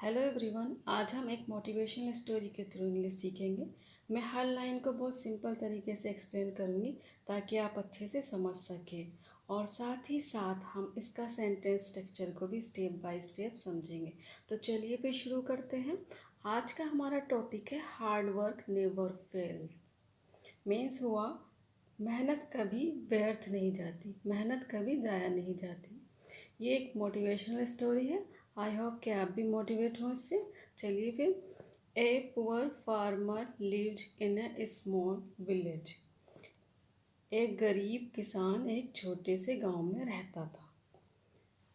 Hello everyone. आज हम एक मोटिवेशनल स्टोरी के थ्रू इंग्लिश सीखेंगे। मैं हर लाइन को बहुत सिंपल तरीके से एक्सप्लेन करूँगी ताकि आप अच्छे से समझ सकें, और साथ ही साथ हम इसका सेंटेंस स्ट्रक्चर को भी स्टेप बाय स्टेप समझेंगे। तो चलिए फिर शुरू करते हैं। आज का हमारा टॉपिक है hard work never fail. Means हुआ मेहनत कभी व्यर्थ नहीं जाती, मेहनत कभी ज़ाया नहीं जाती। ये एक मोटिवेशनल स्टोरी है। आई होप कि आप भी मोटिवेट हो इससे। चलिए फिर। A poor farmer lived in A small village. एक गरीब किसान एक छोटे से गांव में रहता था।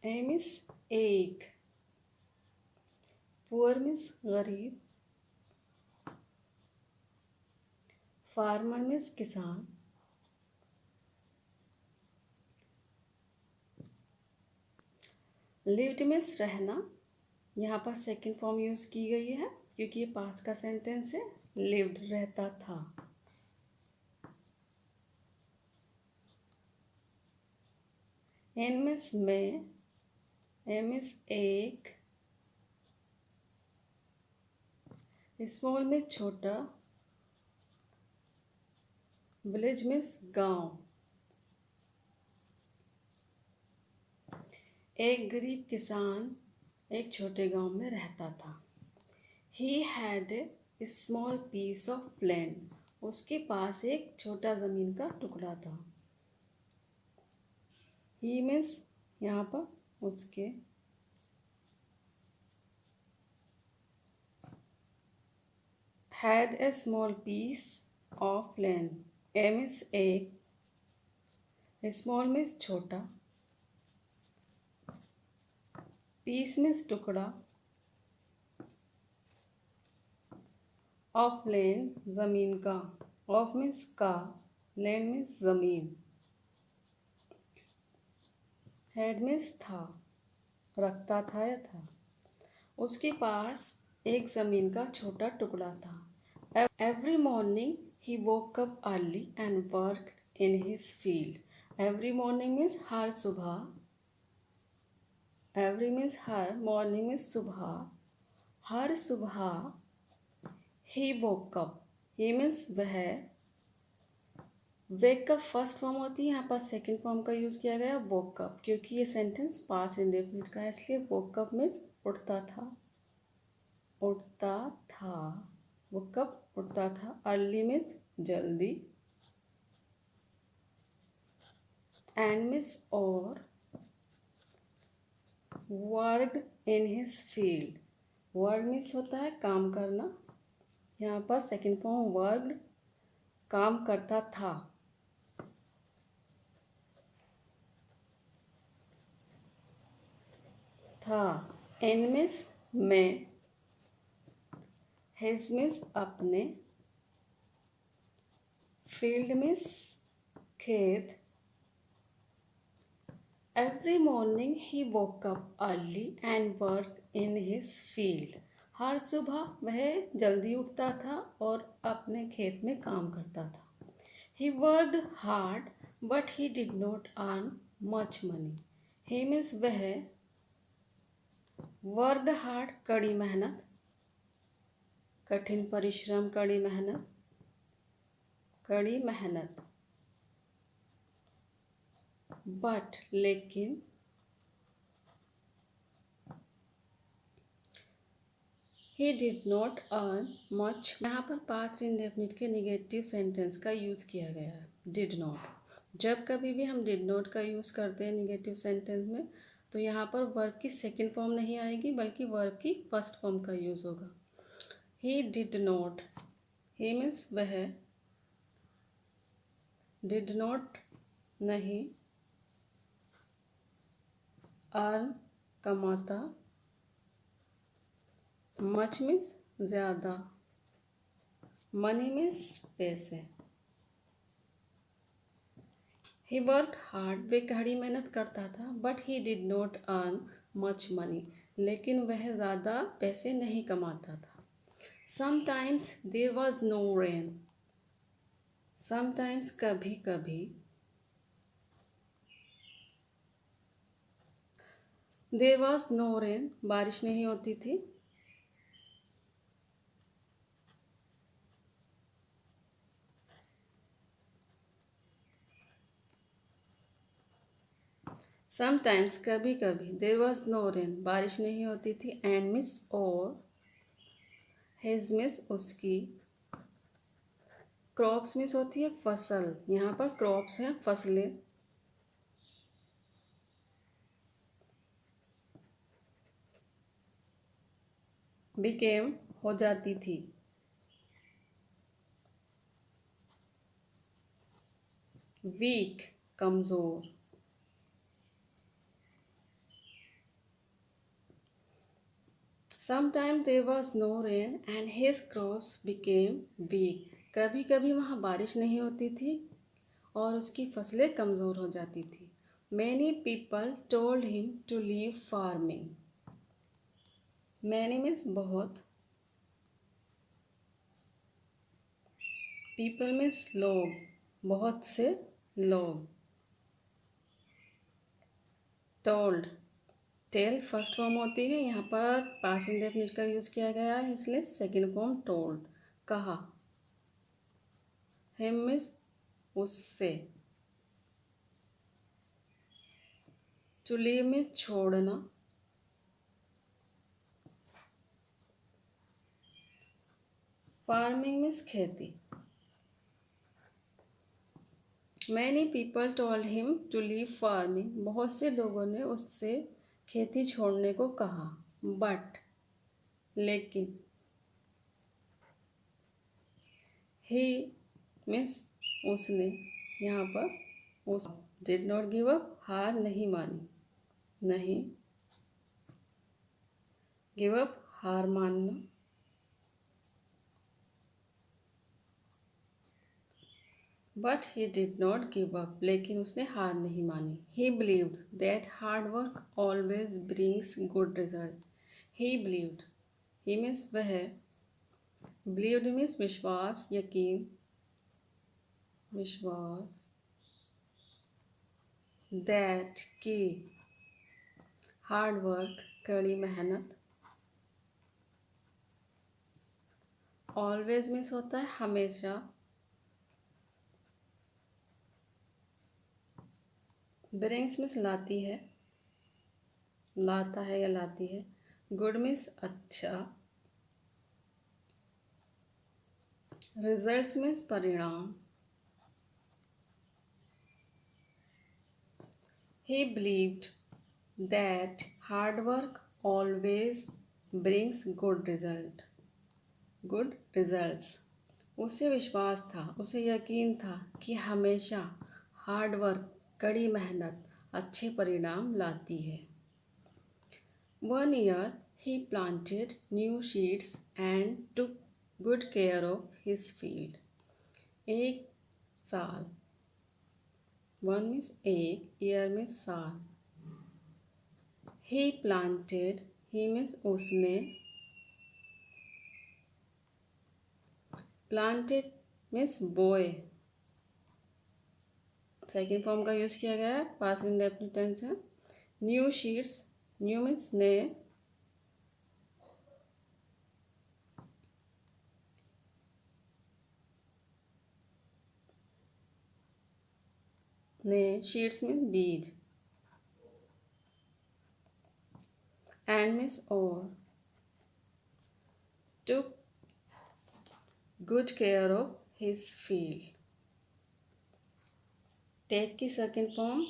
ए मीन्स एक, पुअर मीन्स गरीब, फार्मर मीन्स किसान, लिव्ड मीन्स रहना। यहाँ पर सेकंड फॉर्म यूज़ की गई है क्योंकि ये पास्ट का सेंटेंस है। लिव्ड रहता था। एन मीन्स में, ए मीन्स एक, स्मॉल में छोटा, विलेज मीन्स गांव। एक गरीब किसान एक छोटे गांव में रहता था। He had a small piece of land. उसके पास एक छोटा ज़मीन का टुकड़ा था। ही मीन्स यहाँ पर उसके, had a small piece of land. A means एक, स्मॉल मीन्स छोटा, पीस मीन्स टुकड़ा, ऑफ लैंड ज़मीन का, ऑफ मीन्स का, लैंड मीन्स ज़मीन, हैड मीन्स था, रखता था या था। उसके पास एक ज़मीन का छोटा टुकड़ा था। Every morning he woke up early and work in his field. Every morning means हर सुबह, एवरी मीन्स हर, मॉर्निंग मीन्स सुबह, हर सुबह। He woke up, he means वह, वेकअप फर्स्ट फॉर्म होती है, यहाँ पर सेकंड फॉर्म का यूज़ किया गया वोकअप क्योंकि ये सेंटेंस पास्ट इंडेफिनिट का है, इसलिए वोकअप मीन्स उठता था, उठता था, वोकअप उठता था। अर्ली मीन्स जल्दी, एंड मीन्स और, worked in his field. Work means होता है काम करना, यहाँ पर सेकंड फॉर्म वर्कड, काम करता था। था, इन मीन्स में, हिज मीन्स अपने, फील्ड मीन्स खेत। Every morning he woke up early and work in his field. हर सुबह वह जल्दी उठता था और अपने खेत में काम करता था। He worked hard but he did not earn much money. He means वह, वर्कड हार्ड कड़ी मेहनत, कठिन परिश्रम, कड़ी मेहनत, कड़ी मेहनत, बट लेकिन, ही डिड नॉट अर्न मच। यहाँ पर पास्ट इंडेफिनिट के निगेटिव सेंटेंस का यूज़ किया गया है, डिड नॉट। जब कभी भी हम डिड नॉट का यूज़ करते हैं निगेटिव सेंटेंस में तो यहाँ पर वर्ब की सेकंड फॉर्म नहीं आएगी बल्कि वर्ब की फर्स्ट फॉर्म का यूज़ होगा। He did not, he means वह, डिड नॉट नहीं, अर्न कमाता, मच मीन्स ज़्यादा, मनी मीन्स पैसे। ही वर्क हार्ड, वे कड़ी मेहनत करता था, but he did not earn much money, लेकिन वह ज़्यादा पैसे नहीं कमाता था। Sometimes there was no rain, sometimes कभी कभी, देर वॉज नो रेन बारिश नहीं होती थी, समटाइम्स कभी कभी देर वॉज नो रेन बारिश नहीं होती थी एंड मिस और हिज मिस उसकी क्रॉप्स मिस होती है फसल यहाँ पर क्रॉप्स हैं फसलें बिकेम हो जाती थी वीक कमज़ोर sometime there was no rain and his crops became weak कभी कभी वहाँ बारिश नहीं होती थी और उसकी फसलें कमज़ोर हो जाती थी many people told him to leave farming many means बहुत पीपल मीन्स लोग बहुत से लोग टोल्ड टेल फर्स्ट फॉर्म होती है यहाँ पर पास्ट इंडेफिनिट का यूज़ किया गया है इसलिए सेकंड फॉर्म टोल्ड कहा हिम मीन्स उससे टू लीव मीन्स छोड़ना फार्मिंग मीन्स खेती many people told him to leave farming बहुत से लोगों ने उससे खेती छोड़ने को कहा बट लेकिन ही मीन्स उसने यहाँ पर उस डिड नॉट गिव अप हार नहीं मानी नहीं गिव अप हार मानना but he did not give up लेकिन उसने हार नहीं मानी ही believed that hard work always brings good result he believed he means वह बिलीव्ड मीन्स विश्वास यकीन विश्वास दैट की हार्ड वर्क कड़ी मेहनत ऑलवेज मीन्स होता है हमेशा ब्रिंग्स मीन्स लाती है लाता है या लाती है गुड मीन्स अच्छा रिजल्ट्स मीन्स परिणाम ही believed that hard work always brings good results उसे विश्वास था उसे यकीन था कि हमेशा हार्ड वर्क कड़ी मेहनत अच्छे परिणाम लाती है 1 year he planted new seeds and took good care of his field. एक साल 1 means एक year means साल he planted he means उसने planted means boy second form का यूज़ किया गया है पास्ट इंडेफिनिट टेंस है न्यू शीट्स न्यू मीन्स नए नए शीट्स मीन बीज एंड मीन्स और took good care of his field. Take की सेकेंड फॉर्म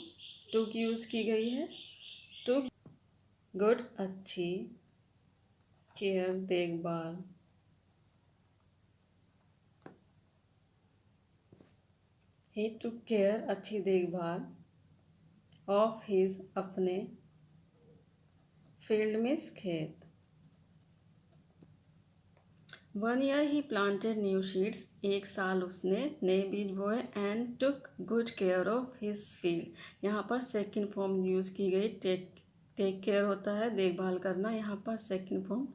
टुक यूज़ की गई है टुक गुड अच्छी केयर देखभाल ही टुक केयर अच्छी देखभाल ऑफ हिज अपने फील्ड मीन्स खेत 1 year ही प्लांटेड न्यू शीट्स एक साल उसने नए बीज बोए and took good care of his field यहाँ पर सेकंड फॉर्म यूज़ की गई टेक केयर होता है देखभाल करना यहाँ पर second form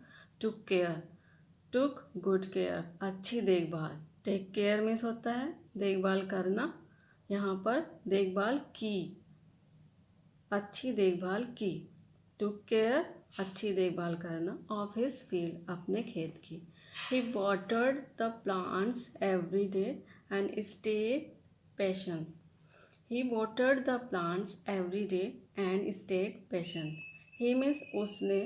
took good care अच्छी देखभाल टेक केयर मीन्स होता है देखभाल करना यहाँ पर देखभाल की अच्छी देखभाल की टुक केयर अच्छी देखभाल करना ऑफ हिज फील्ड अपने खेत की He watered the plants every day and stayed patient. He watered the plants every day and stayed patient. He means उसने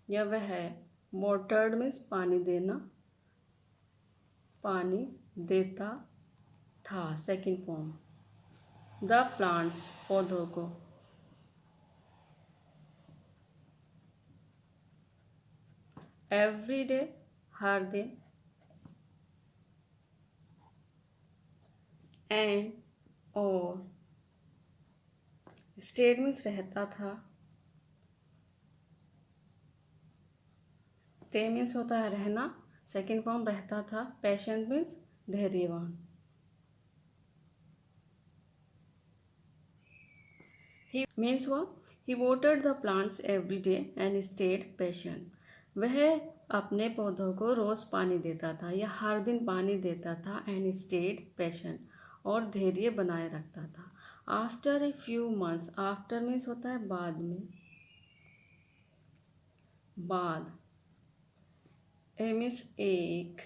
या वह watered means पानी देना, पानी देता था सेकेंड फॉर्म, द प्लांट्स पौधों को, एवरी डे हर दिन, एंड और स्टेड मीन्स रहता था, स्टे मीन्स होता है रहना, सेकेंड फॉर्म रहता था, पेशेंट मीन्स धैर्यवान। ही मीन्स हुआ ही वोटेड the plants every day and stayed patient. वह अपने पौधों को रोज़ पानी देता था या हर दिन पानी देता था, एंड स्टेड पेशेंट और धैर्य बनाए रखता था। After a few months, after means होता है बाद में, बाद, ए मीन्स एक,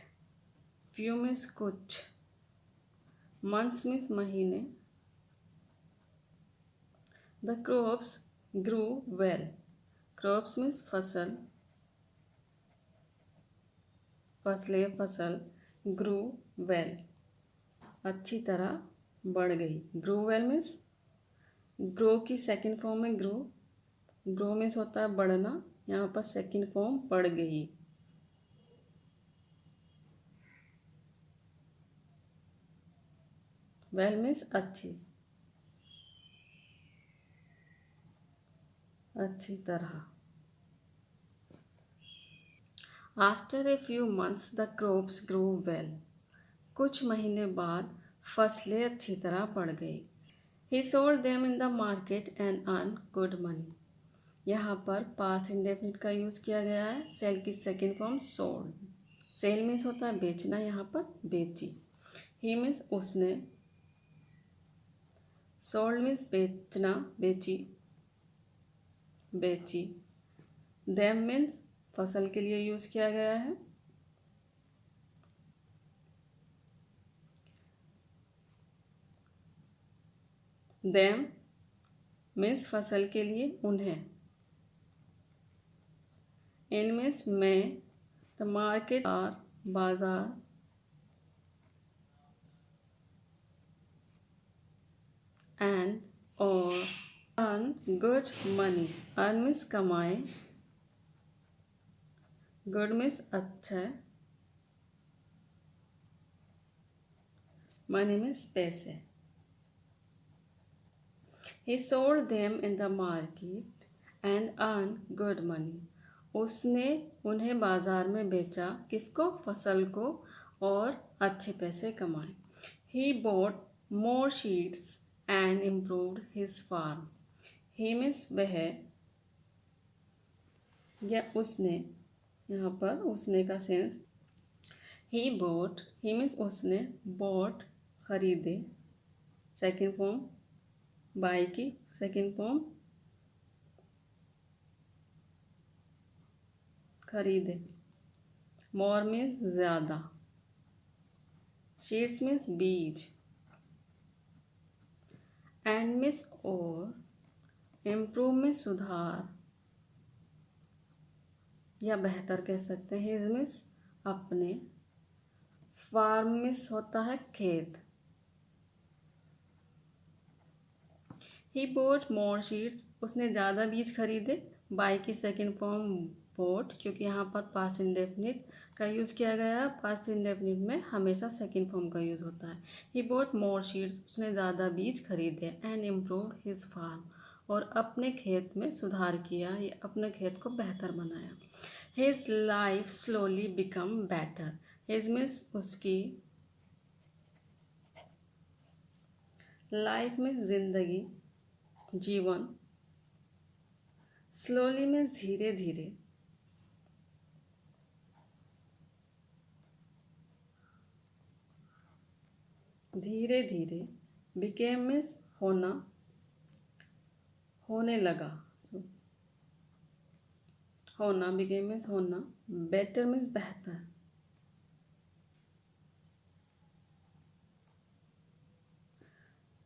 फ्यू मीन्स कुछ, मंथ्स मीन्स महीने, the crops grew well, crops means फसल, फसलें फसल, ग्रू वेल अच्छी तरह बढ़ गई, ग्रो वेल मीन्स ग्रो की सेकंड फॉर्म में ग्रो, ग्रो मीन्स होता है बढ़ना, यहाँ पर सेकंड फॉर्म बढ़ गई। वेल मीन्स अच्छी, अच्छी तरह। After a few months the crops grow well, कुछ महीने बाद फसलें अच्छी तरह बढ़ गई। ही sold them in the market and earn good money, यहाँ पर पास्ट इंडेफिनिट का यूज़ किया गया है, सेल की second form sold, sell means होता है बेचना, यहाँ पर बेची, ही मीन्स उसने, सोल्ड मीन्स बेचना, बेची, बेची, देम मीन्स फसल के लिए यूज़ किया गया है, देम मीन्स फसल के लिए उन्हें, इन मीन्स में, द मार्केट आर बाजार, एंड और earn good money, earn means कमाए, गुड मीन्स अच्छा, मनी मीन्स पैसे। He sold them in the market and earned good money. उसने उन्हें बाजार में बेचा, किसको, फसल को, और अच्छे पैसे कमाए। He bought more sheets and improved his farm. He means वह, या उसने, यहाँ पर उसने का sense, he bought, he means उसने, bought खरीदे, सेकेंड फॉर्म बाय की सेकेंड फॉर्म खरीदे, मोर मीन्स ज़्यादा, शीट्स मीन्स बीज, एंड मीन्स और, इम्प्रूव मीन्स सुधार या बेहतर कह सकते हैं, हिज मीन्स अपने, फार्म मीन्स होता है खेत, ही बोट मोर शीट्स, उसने ज़्यादा बीज खरीदे, बाय की सेकेंड फॉर्म बोट, क्योंकि यहाँ पर पास्ट इंडेफिनिट का यूज़ किया गया है, पास्ट इंडेफिनिट में हमेशा सेकेंड फॉर्म का यूज़ होता है। ही बोट मोर शीट्स, उसने ज़्यादा बीज खरीदे, एंड इम्प्रूव हिज फार्म, और अपने खेत में सुधार किया या अपने खेत को बेहतर बनाया। His life slowly become better, his means उसकी, लाइफ में जिंदगी, जीवन, स्लोली मीन्स धीरे धीरे, धीरे धीरे, बिकेम मीन्स होना, होने लगा, होना, बिकेम मीन्स होना, बेटर मीन्स बेहतर,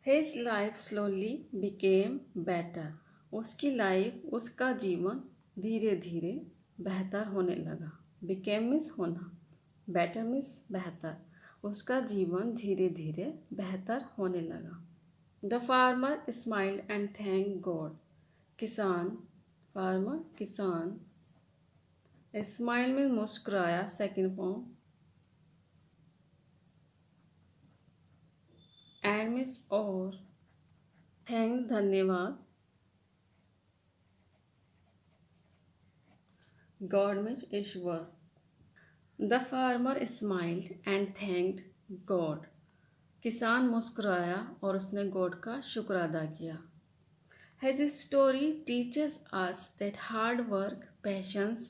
His life slowly became better. उसकी लाइफ, उसका जीवन धीरे धीरे बेहतर होने लगा. Became मीन्स होना, better मीन्स बेहतर. उसका जीवन धीरे धीरे बेहतर होने लगा. The farmer smiled and thanked God. किसान, farmer किसान, smile में मुस्कुराया, सेकेंड फॉर्म, and मीन्स और, थैंक धन्यवाद, God means Ishwar. The farmer smiled and thanked God. किसान मुस्कुराया और उसने गॉड का शुक्र अदा किया. His story teaches us that hard work, patience,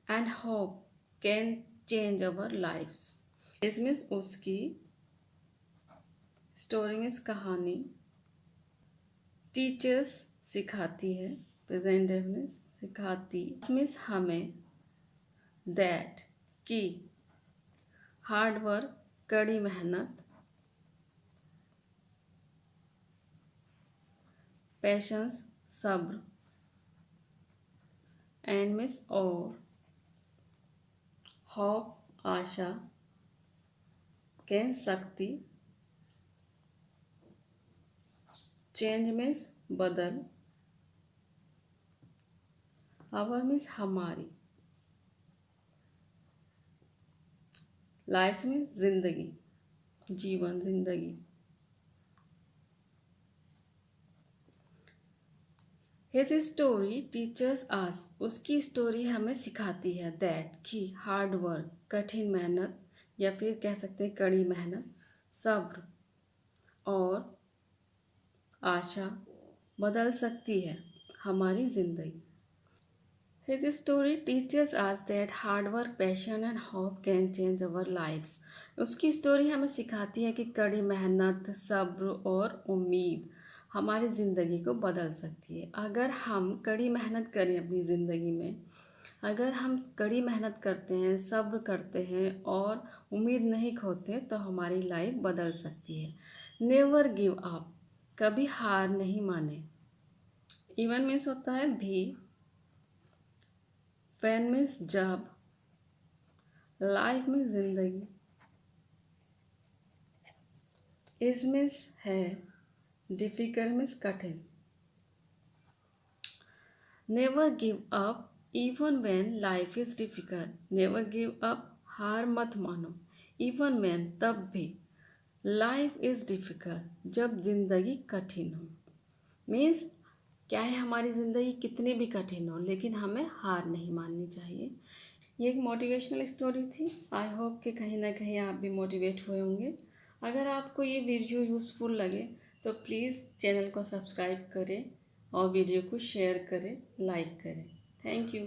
and hope can change our lives. This means उसकी स्टोरी मीन्स कहानी, टीचर्स सिखाती है, प्रेजेंट मीन्स सिखाती, मीन्स हमें, दैट की, हार्ड वर्क कड़ी मेहनत, पेशेंस सब्र, एंड मीन्स और, होप आशा, कैन शक्ति, चेंज मीन्स बदल, आवर मीन्स हमारी, लाइफ मीन्स जिंदगी, जीवन जिंदगी. हिज स्टोरी टीचर्स अस. उसकी स्टोरी हमें सिखाती है दैट कि हार्ड वर्क कठिन मेहनत, या फिर कह सकते हैं कड़ी मेहनत, सब्र और आशा बदल सकती है हमारी ज़िंदगी. His story teaches us that hard work passion and hope can change our lifes. उसकी स्टोरी हमें सिखाती है कि कड़ी मेहनत, सब्र और उम्मीद हमारी ज़िंदगी को बदल सकती है. अगर हम कड़ी मेहनत करें अपनी ज़िंदगी में, अगर हम कड़ी मेहनत करते हैं, सब्र करते हैं और उम्मीद नहीं खोते, तो हमारी लाइफ बदल सकती है. Never give up. कभी हार नहीं माने. इवन मीन्स होता है भी, व्हेन मीन्स जब, लाइफ मीन्स जिंदगी, इज मीन्स है, डिफिकल्ट मीन्स कठिन. Never give up even when life is difficult. Never give up, हार मत मानो, इवन व्हेन तब भी, लाइफ इज डिफिकल्ट जब जिंदगी कठिन हो. मीन्स क्या है, हमारी ज़िंदगी कितनी भी कठिन हो लेकिन हमें हार नहीं माननी चाहिए. ये एक मोटिवेशनल स्टोरी थी. आई होप कि कहीं ना कहीं आप भी मोटिवेट हुए होंगे. अगर आपको ये वीडियो यूज़फुल लगे तो प्लीज़ चैनल को सब्सक्राइब करें और वीडियो को शेयर करें, लाइक करें. Thank you.